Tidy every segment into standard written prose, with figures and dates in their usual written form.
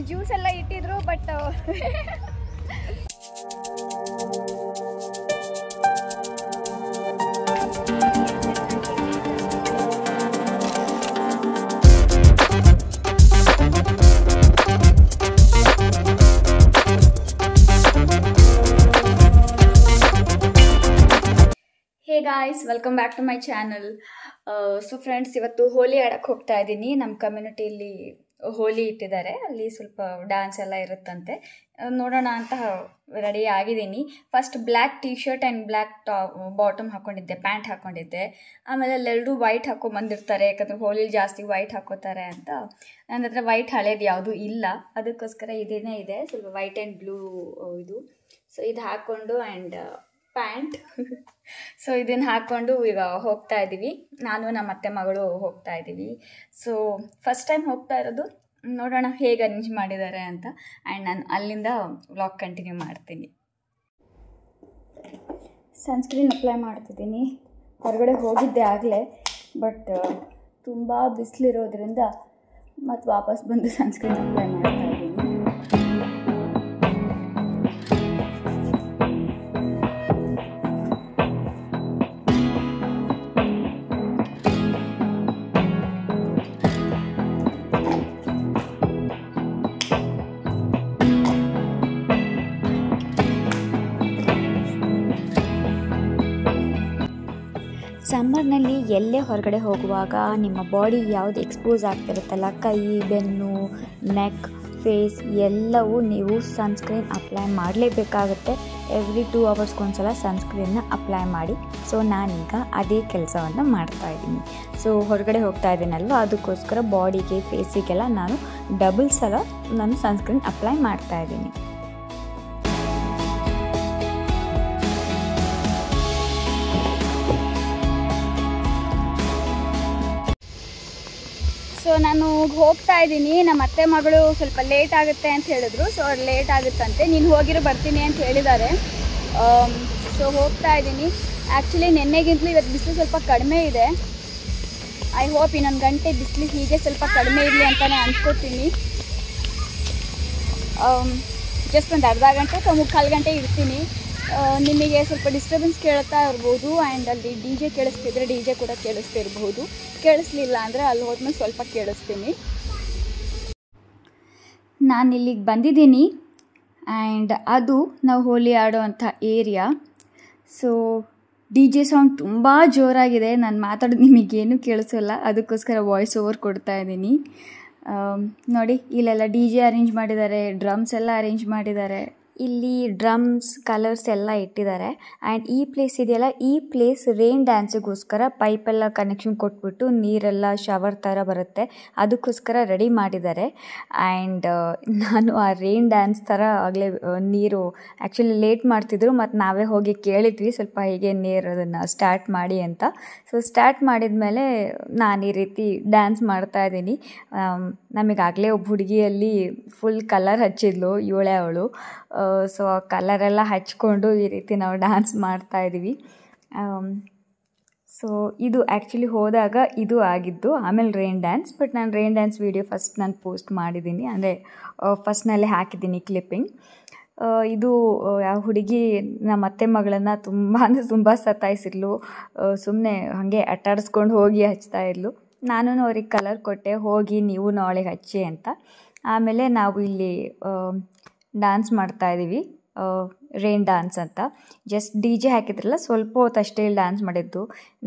Juice ಎಲ್ಲ ಇಟ್ಟಿದ್ರು but hey guys, welcome back to my channel. So friends, ಇವತ್ತು ಹೋಲಿ ಆಡಕ್ಕೆ ಹೋಗ್ತಾ ಇದ್ದೀನಿ. ನಮ್ಮ ಕಮ್ಯುನಿಟಿಯಲ್ಲಿ ಹೋಲಿ ಇಟ್ಟಿದ್ದಾರೆ, ಅಲ್ಲಿ ಸ್ವಲ್ಪ ಡ್ಯಾನ್ಸ್ ಎಲ್ಲ ಇರುತ್ತಂತೆ. ನೋಡೋಣ ಅಂತ ರೆಡಿ ಆಗಿದ್ದೀನಿ. First black t-shirt and black bottom ಹಾಕ್ಕೊಂಡಿದ್ದೆ, ಪ್ಯಾಂಟ್ ಹಾಕ್ಕೊಂಡಿದ್ದೆ. ಆಮೇಲೆ ಅಲ್ಲೆರಡು ವೈಟ್ ಹಾಕ್ಕೊಂಬಂದಿರ್ತಾರೆ, ಯಾಕಂದರೆ ಹೋಲಿ ಜಾಸ್ತಿ ವೈಟ್ ಹಾಕೋತಾರೆ ಅಂತ. ನನ್ನ ಹತ್ರ ವೈಟ್ ಹಳೇದು ಯಾವುದೂ ಇಲ್ಲ, ಅದಕ್ಕೋಸ್ಕರ ಇದೇನೇ ಇದೆ, ಸ್ವಲ್ಪ ವೈಟ್ ಆ್ಯಂಡ್ ಬ್ಲೂ ಇದು. ಸೊ ಇದು ಹಾಕ್ಕೊಂಡು ಆ್ಯಂಡ್ ಪ್ಯಾಂಟ್ ಸೊ ಇದನ್ನು ಹಾಕ್ಕೊಂಡು ಈಗ ಹೋಗ್ತಾ ಇದ್ದೀವಿ. ನಾನು ನಮ್ಮ ಅತ್ತೆ ಮಗಳು ಹೋಗ್ತಾ ಇದ್ದೀವಿ. ಸೊ ಫಸ್ಟ್ ಟೈಮ್ ಹೋಗ್ತಾ ಇರೋದು, ನೋಡೋಣ ಹೇಗೆ ಅರೇಂಜ್ ಮಾಡಿದ್ದಾರೆ ಅಂತ. ಆ್ಯಂಡ್ ನಾನು ಅಲ್ಲಿಂದ ವ್ಲಾಗ್ ಕಂಟಿನ್ಯೂ ಮಾಡ್ತೀನಿ. ಸನ್ಸ್ಕ್ರೀನ್ ಅಪ್ಲೈ ಮಾಡ್ತಿದ್ದೀನಿ. ಹೊರಗಡೆ ಹೋಗಿದ್ದೆ ಆಗಲೇ, ಬಟ್ ತುಂಬ ಬಿಸಿಲಿರೋದ್ರಿಂದ ಮತ್ತು ವಾಪಸ್ ಬಂದು ಸನ್ಸ್ಕ್ರೀನ್ ಅಪ್ಲೈ ಮಾಡ್ತಾ ಇದ್ದೀನಿ. ಸಮ್ಮರ್ನಲ್ಲಿ ಎಲ್ಲೇ ಹೊರಗಡೆ ಹೋಗುವಾಗ ನಿಮ್ಮ ಬಾಡಿ ಯಾವುದು ಎಕ್ಸ್ಪೋಸ್ ಆಗ್ತಿರುತ್ತಲ್ಲ, ಕೈ, ಬೆನ್ನು, ನೆಕ್, ಫೇಸ್ ಎಲ್ಲವೂ ನೀವು ಸನ್ಸ್ಕ್ರೀನ್ ಅಪ್ಲೈ ಮಾಡಲೇಬೇಕಾಗುತ್ತೆ. ಎವ್ರಿ 2 ಅವರ್ಸ್ಗೊಂದ್ಸಲ ಸನ್ಸ್ಕ್ರೀನ್ನ ಅಪ್ಲೈ ಮಾಡಿ. ಸೊ ನಾನೀಗ ಅದೇ ಕೆಲಸವನ್ನು ಮಾಡ್ತಾಯಿದ್ದೀನಿ. ಸೊ ಹೊರಗಡೆ ಹೋಗ್ತಾ ಇದ್ದೀನಲ್ವ, ಅದಕ್ಕೋಸ್ಕರ ಬಾಡಿಗೆ, ಫೇಸಿಗೆಲ್ಲ ನಾನು ಡಬಲ್ ಸಲ ನಾನು ಸನ್ಸ್ಕ್ರೀನ್ ಅಪ್ಲೈ ಮಾಡ್ತಾಯಿದ್ದೀನಿ. ಸೊ ನಾನು ಹೋಗ್ತಾ ಇದ್ದೀನಿ. ನಮ್ಮ ಅತ್ತೆ ಮಗಳು ಸ್ವಲ್ಪ ಲೇಟ್ ಆಗುತ್ತೆ ಅಂತ ಹೇಳಿದ್ರು. ಸೊ ಅವ್ರು ಲೇಟ್ ಆಗುತ್ತಂತೆ, ನೀನು ಹೋಗಿರೋ ಬರ್ತೀನಿ ಅಂತ ಹೇಳಿದ್ದಾರೆ. ಸೊ ಹೋಗ್ತಾ ಇದ್ದೀನಿ. ಆ್ಯಕ್ಚುಲಿ ನೆನ್ನೆಗಿಂತಲೂ ಇವತ್ತು ಬಿಸಿಲು ಸ್ವಲ್ಪ ಕಡಿಮೆ ಇದೆ. ಐ ಹೋಪ್ ಇನ್ನೊಂದು ಗಂಟೆ ಬಿಸಿಲು ಹೀಗೆ ಸ್ವಲ್ಪ ಕಡಿಮೆ ಇರಲಿ ಅಂತಲೇ ಅಂದ್ಕೋತೀನಿ. ಜಸ್ಟ್ ಒಂದು ಅರ್ಧ ಗಂಟೆ ಅಥವಾ 3/4 ಗಂಟೆ ಇರ್ತೀನಿ. ನಿಮಗೆ ಸ್ವಲ್ಪ ಡಿಸ್ಟರ್ಬೆನ್ಸ್ ಕೇಳ್ತಾ ಇರ್ಬೋದು. ಆ್ಯಂಡ್ ಅಲ್ಲಿ ಡಿ ಜೆ ಕೇಳಿಸ್ತಿದ್ರೆ ಡಿ ಜೆ ಕೂಡ ಕೇಳಿಸ್ತಿರ್ಬೋದು. ಕೇಳಿಸ್ಲಿಲ್ಲ ಅಂದರೆ ಅಲ್ಲಿ ಹೋದ್ಮೇಲೆ ಸ್ವಲ್ಪ ಕೇಳಿಸ್ತೀನಿ. ನಾನು ಇಲ್ಲಿಗೆ ಬಂದಿದ್ದೀನಿ ಆ್ಯಂಡ್ ಅದು ನಾವು ಹೋಲಿ ಆಡೋವಂಥ ಏರಿಯಾ. ಸೊ ಡಿ ಜೆ ಸೌಂಡ್ ತುಂಬ ಜೋರಾಗಿದೆ. ನಾನು ಮಾತಾಡೋದು ನಿಮಗೇನು ಕೇಳಿಸೋಲ್ಲ, ಅದಕ್ಕೋಸ್ಕರ ವಾಯ್ಸ್ ಓವರ್ ಕೊಡ್ತಾ ಇದ್ದೀನಿ. ನೋಡಿ, ಇಲ್ಲೆಲ್ಲ ಡಿ ಜೆ ಅರೇಂಜ್ ಮಾಡಿದ್ದಾರೆ, ಡ್ರಮ್ಸ್ ಎಲ್ಲ ಅರೇಂಜ್ ಮಾಡಿದ್ದಾರೆ. ಇಲ್ಲಿ ಡ್ರಮ್ಸ್, ಕಲರ್ಸ್ ಎಲ್ಲ ಇಟ್ಟಿದ್ದಾರೆ. ಆ್ಯಂಡ್ ಈ ಪ್ಲೇಸ್ ಇದೆಯಲ್ಲ, ಈ ಪ್ಲೇಸ್ ರೈನ್ ಡ್ಯಾನ್ಸಿಗೋಸ್ಕರ ಪೈಪೆಲ್ಲ ಕನೆಕ್ಷನ್ ಕೊಟ್ಬಿಟ್ಟು ನೀರೆಲ್ಲ ಶವರ್ ಥರ ಬರುತ್ತೆ, ಅದಕ್ಕೋಸ್ಕರ ರೆಡಿ ಮಾಡಿದ್ದಾರೆ. ಆ್ಯಂಡ್ ನಾನು ಆ ರೈನ್ ಡ್ಯಾನ್ಸ್ ಥರ ಆಗಲೇ ನೀರು ಆ್ಯಕ್ಚುಲಿ ಲೇಟ್ ಮಾಡ್ತಿದ್ರು, ಮತ್ತು ನಾವೇ ಹೋಗಿ ಕೇಳಿದ್ವಿ ಸ್ವಲ್ಪ ಹೀಗೆ ನೀರು ಅದನ್ನು ಸ್ಟಾರ್ಟ್ ಮಾಡಿ ಅಂತ. ಸೊ ಸ್ಟಾರ್ಟ್ ಮಾಡಿದ ಮೇಲೆ ನಾನು ಈ ರೀತಿ ಡ್ಯಾನ್ಸ್ ಮಾಡ್ತಾಯಿದ್ದೀನಿ. ನಮಗಾಗಲೇ ಒಬ್ಬ ಹುಡುಗಿಯಲ್ಲಿ ಫುಲ್ ಕಲರ್ ಹಚ್ಚಿದ್ಲು, ಇವಳೇ ಅವಳು. ಸೊ ಆ ಕಲರೆಲ್ಲ ಹಚ್ಕೊಂಡು ಈ ರೀತಿ ನಾವು ಡ್ಯಾನ್ಸ್ ಮಾಡ್ತಾಯಿದ್ದೀವಿ. ಸೊ ಇದು ಆ್ಯಕ್ಚುಲಿ ಹೋದಾಗ ಇದು ಆಗಿದ್ದು, ಆಮೇಲೆ ರೈನ್ ಡ್ಯಾನ್ಸ್. ಬಟ್ ನಾನು ರೈನ್ ಡ್ಯಾನ್ಸ್ ವೀಡಿಯೋ ಫಸ್ಟ್ ನಾನು ಪೋಸ್ಟ್ ಮಾಡಿದ್ದೀನಿ, ಅಂದರೆ ಫಸ್ಟ್ನಲ್ಲೇ ಹಾಕಿದ್ದೀನಿ ಕ್ಲಿಪ್ಪಿಂಗ್. ಇದು ಯಾವ ಹುಡುಗಿ ನಮ್ಮ ಅತ್ತೆ ಮಗಳನ್ನು ತುಂಬ ಸತಾಯಿಸಿದ್ಲು. ಸುಮ್ಮನೆ ಹಾಗೆ ಅಟ್ಟಾಡಿಸ್ಕೊಂಡು ಹೋಗಿ ಹಚ್ತಾಯಿದ್ಲು. ನಾನು ಅವ್ರಿಗೆ ಕಲರ್ ಕೊಟ್ಟೆ, ಹೋಗಿ ನೀವು ನಾಳೆಗೆ ಹಚ್ಚಿ ಅಂತ. ಆಮೇಲೆ ನಾವು ಇಲ್ಲಿ ಡ್ಯಾನ್ಸ್ ಮಾಡ್ತಾಯಿದ್ದೀವಿ, ರೈನ್ ಡ್ಯಾನ್ಸ್ ಅಂತ. ಜಸ್ಟ್ ಡಿ ಜೆ ಹಾಕಿದ್ರಲ್ಲ, ಸ್ವಲ್ಪ ಹೊತ್ತು ಅಷ್ಟೇ ಇಲ್ಲಿ ಡ್ಯಾನ್ಸ್ ಮಾಡಿದ್ದು.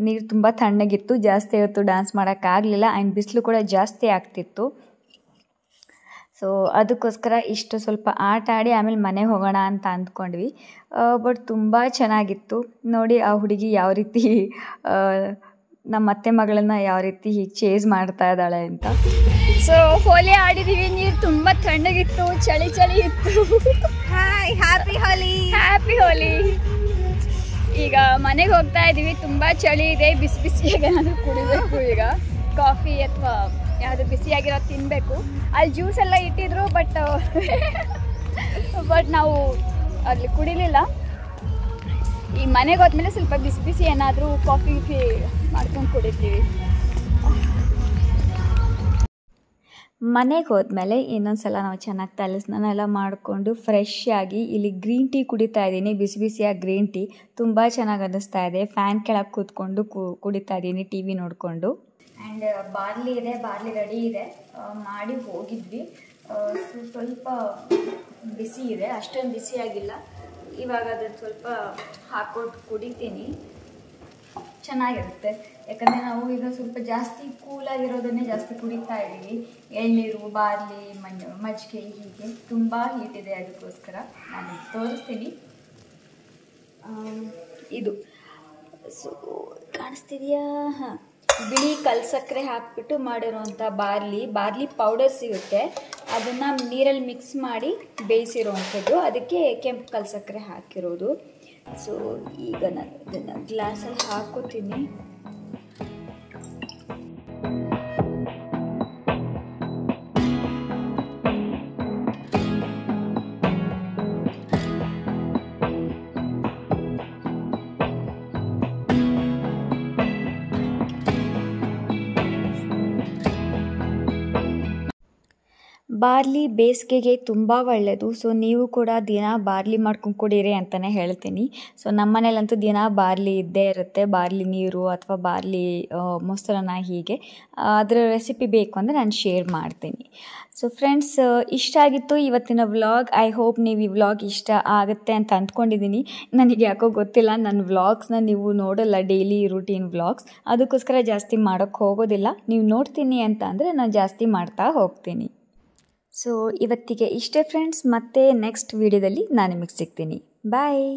ನೀರು ತುಂಬ ತಣ್ಣಗಿತ್ತು, ಜಾಸ್ತಿ ಹೊತ್ತು ಡ್ಯಾನ್ಸ್ ಮಾಡೋಕ್ಕಾಗಲಿಲ್ಲ. ಆ್ಯಂಡ್ ಬಿಸಿಲು ಕೂಡ ಜಾಸ್ತಿ ಆಗ್ತಿತ್ತು. ಸೊ ಅದಕ್ಕೋಸ್ಕರ ಇಷ್ಟು ಸ್ವಲ್ಪ ಆಟ ಆಡಿ ಆಮೇಲೆ ಮನೆಗೆ ಹೋಗೋಣ ಅಂತ ಅಂದ್ಕೊಂಡ್ವಿ. ಬಟ್ ತುಂಬ ಚೆನ್ನಾಗಿತ್ತು. ನೋಡಿ ಆ ಹುಡುಗಿ ಯಾವ ರೀತಿ ನಮ್ಮ ಅತ್ತೆ ಮಗಳನ್ನ ಯಾವ ರೀತಿ ಹೀಗೆ ಚೇಸ್ ಮಾಡ್ತಾ ಇದ್ದಾಳೆ ಅಂತ. ಸೊ ಹೋಲಿ ಆಡಿದ್ದೀವಿ, ನೀರು ತುಂಬ ತಣ್ಣಗಿತ್ತು, ಚಳಿ ಇತ್ತು. ಹಾಯ್, ಹ್ಯಾಪಿ ಹೋಲಿ. ಹ್ಯಾಪಿ ಹೋಲಿ. ಈಗ ಮನೆಗೆ ಹೋಗ್ತಾ ಇದ್ದೀವಿ, ತುಂಬ ಚಳಿ ಇದೆ. ಬಿಸಿಯಾಗಿ ಏನಾದರೂ ಕುಡಿಬೇಕು, ಈಗ ಕಾಫಿ ಅಥವಾ ಯಾವುದು ಬಿಸಿಯಾಗಿರೋದು ತಿನ್ನಬೇಕು. ಅಲ್ಲಿ ಜ್ಯೂಸ್ ಎಲ್ಲ ಇಟ್ಟಿದ್ರು, ಬಟ್ ನಾವು ಅಲ್ಲಿ ಕುಡಿಲಿಲ್ಲ. ಈ ಮನೆಗೆ ಹೋದ್ಮೇಲೆ ಸ್ವಲ್ಪ ಬಿಸಿ ಏನಾದರೂ ಕಾಫಿ ಮಾಡ್ಕೊಂಡು ಕುಡಿತೀವಿ. ಮನೆಗೆ ಹೋದ್ಮೇಲೆ ಇನ್ನೊಂದು ಸಲ ನಾವು ಚೆನ್ನಾಗಿ ತಲೆ ಸ್ನಾನ ಎಲ್ಲ ಮಾಡಿಕೊಂಡು ಫ್ರೆಶ್ ಆಗಿ ಇಲ್ಲಿ ಗ್ರೀನ್ ಟೀ ಕುಡಿತಾ ಇದ್ದೀನಿ. ಬಿಸಿ ಬಿಸಿಯಾಗಿ ಗ್ರೀನ್ ಟೀ ತುಂಬ ಚೆನ್ನಾಗಿ ಅನ್ನಿಸ್ತಾ ಇದೆ. ಫ್ಯಾನ್ ಕೆಳಗೆ ಕೂತ್ಕೊಂಡು ಕುಡಿತಾ ಇದ್ದೀನಿ ಟಿ ವಿ ನೋಡಿಕೊಂಡು. ಆ್ಯಂಡ್ ಬಾರ್ಲಿ ಇದೆ, ಬಾರ್ಲಿ ರೆಡಿ ಇದೆ, ಮಾಡಿ ಹೋಗಿದ್ವಿ. ಸ್ವಲ್ಪ ಬಿಸಿ ಇದೆ, ಅಷ್ಟೊಂದು ಬಿಸಿಯಾಗಿಲ್ಲ. ಇವಾಗ ಅದನ್ನು ಸ್ವಲ್ಪ ಹಾಕ್ಕೊಂಡು ಕುಡಿತೀನಿ, ಚೆನ್ನಾಗಿರುತ್ತೆ. ಯಾಕಂದರೆ ನಾವು ಈಗ ಸ್ವಲ್ಪ ಜಾಸ್ತಿ ಕೂಲಾಗಿರೋದನ್ನೇ ಜಾಸ್ತಿ ಕುಡಿತಾ ಇದ್ದೀವಿ. ಎಳ್ನೀರು, ಬಾರ್ಲಿ, ಮಜ್ಜಿಗೆ ಹೀಗೆ ತುಂಬ ಹೀಟ್ ಇದೆ, ಅದಕ್ಕೋಸ್ಕರ ನಾನು ತೋರಿಸ್ತೀನಿ. ಇದು ಕಾಣಿಸ್ತಿದೆಯಾ? ಹಾಂ, ಬಿಳಿ ಕಲ್ಸಕ್ಕರೆ ಹಾಕಿಬಿಟ್ಟು ಮಾಡಿರೋವಂಥ ಬಾರ್ಲಿ ಪೌಡರ್ ಸಿಗುತ್ತೆ. ಅದನ್ನು ನೀರಲ್ಲಿ ಮಿಕ್ಸ್ ಮಾಡಿ ಬೇಯಿಸಿರೋವಂಥದ್ದು, ಅದಕ್ಕೆ ಕೆಂಪು ಕಲ್ಸಕ್ಕರೆ ಹಾಕಿರೋದು. ಸೊ ಈಗ ನಾನು ಇದನ್ನು ಗ್ಲಾಸಲ್ಲಿ ಹಾಕೋತೀನಿ. ಬಾರ್ಲಿ ಬೇಸಿಗೆಗೆ ತುಂಬ ಒಳ್ಳೆಯದು. ಸೊ ನೀವು ಕೂಡ ದಿನ ಬಾರ್ಲಿ ಮಾಡ್ಕೊಂಡು ಕುಡೀರಿ ಅಂತಲೇ ಹೇಳ್ತೀನಿ. ಸೊ ನಮ್ಮ ಮನೇಲಂತೂ ದಿನ ಬಾರ್ಲಿ ಇದ್ದೇ ಇರುತ್ತೆ. ಬಾರ್ಲಿ ನೀರು ಅಥವಾ ಬಾರ್ಲಿ ಮೊಸರನ್ನ ಹೀಗೆ. ಅದರ ರೆಸಿಪಿ ಬೇಕು ಅಂದರೆ ನಾನು ಶೇರ್ ಮಾಡ್ತೀನಿ. ಸೊ ಫ್ರೆಂಡ್ಸ್, ಇಷ್ಟ ಆಗಿತ್ತು ಇವತ್ತಿನ ವ್ಲಾಗ್. ಐ ಹೋಪ್ ನೀವು ಈ ವ್ಲಾಗ್ ಇಷ್ಟ ಆಗುತ್ತೆ ಅಂತ ಅಂದ್ಕೊಂಡಿದ್ದೀನಿ. ನನಗೆ ಯಾಕೋ ಗೊತ್ತಿಲ್ಲ, ನನ್ನ ವ್ಲಾಗ್ಸ್ನ ನೀವು ನೋಡೋಲ್ಲ, ಡೈಲಿ ರೂಟೀನ್ ವ್ಲಾಗ್ಸ್, ಅದಕ್ಕೋಸ್ಕರ ಜಾಸ್ತಿ ಮಾಡೋಕ್ಕೆ ಹೋಗೋದಿಲ್ಲ. ನೀವು ನೋಡ್ತೀನಿ ಅಂತ ಅಂದರೆ ನಾನು ಜಾಸ್ತಿ ಮಾಡ್ತಾ ಹೋಗ್ತೀನಿ. ಸೊ ಇವತ್ತಿಗೆ ಇಷ್ಟೇ ಫ್ರೆಂಡ್ಸ್, ಮತ್ತೆ ನೆಕ್ಸ್ಟ್ ವಿಡಿಯೋದಲ್ಲಿ ನಾನು ನಿಮಗೆ ಸಿಗ್ತೀನಿ. ಬಾಯ್.